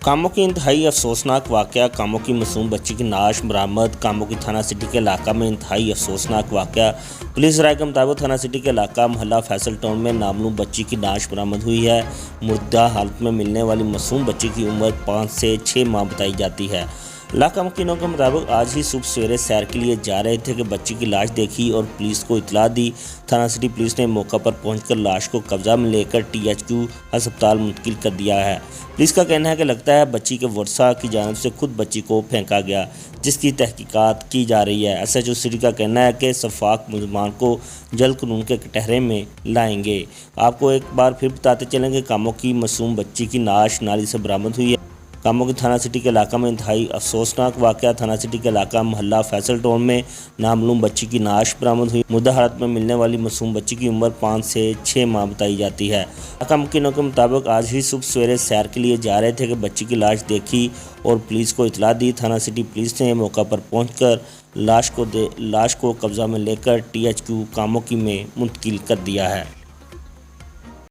कामों की इंतहाई अफसोसनाक वाक़या कामों की मासूम बच्ची की नाश बरामद। कामों की थाना सिटी के इलाका में इंतहाई अफसोसनाक वाक़या। पुलिस राय के मुताबिक थाना सिटी के इलाका मोहल्ला फैसल टाउन में नामालूम बच्ची की नाश बरामद हुई है। मुर्दा हालत में मिलने वाली मासूम बच्ची की उम्र 5 से 6 माह बताई जाती है। इलाका मुकीनों के मुताबिक आज ही सुबह सवेरे सैर के लिए जा रहे थे कि बच्ची की लाश देखी और पुलिस को इतला दी। थाना सिटी पुलिस ने मौका पर पहुंचकर लाश को कब्जा में लेकर THQ अस्पताल मुंतकिल कर दिया है। पुलिस का कहना है कि लगता है बच्ची के वर्सा की जानिब से खुद बच्ची को फेंका गया, जिसकी तहकीकात की जा रही है। SHO सिटी का कहना है कि शफाक मुलजमान को जल्द कानून के कटहरे में लाएंगे। आपको एक बार फिर बताते चलेंगे, कामों की मासूम बच्ची की नाश नाली से बरामद हुई है। कामों की थाना सिटी के इलाका में इंतहाई अफसोसनाक वाक़या। थाना सिटी के इलाका मोहल्ला फैसल टाउन में नामालूम बच्ची की नाश बरामद हुई। मुर्दा हालत में मिलने वाली मासूम बच्ची की उम्र 5 से 6 माह बताई जाती है। इलाका मुकीनों के मुताबिक आज ही सुबह सवेरे सैर के लिए जा रहे थे कि बच्ची की लाश देखी और पुलिस को इतला दी। थाना सिटी पुलिस ने मौका पर पहुंचकर लाश को कब्जा में लेकर THQ कामों की में मुंतकिल कर दिया है।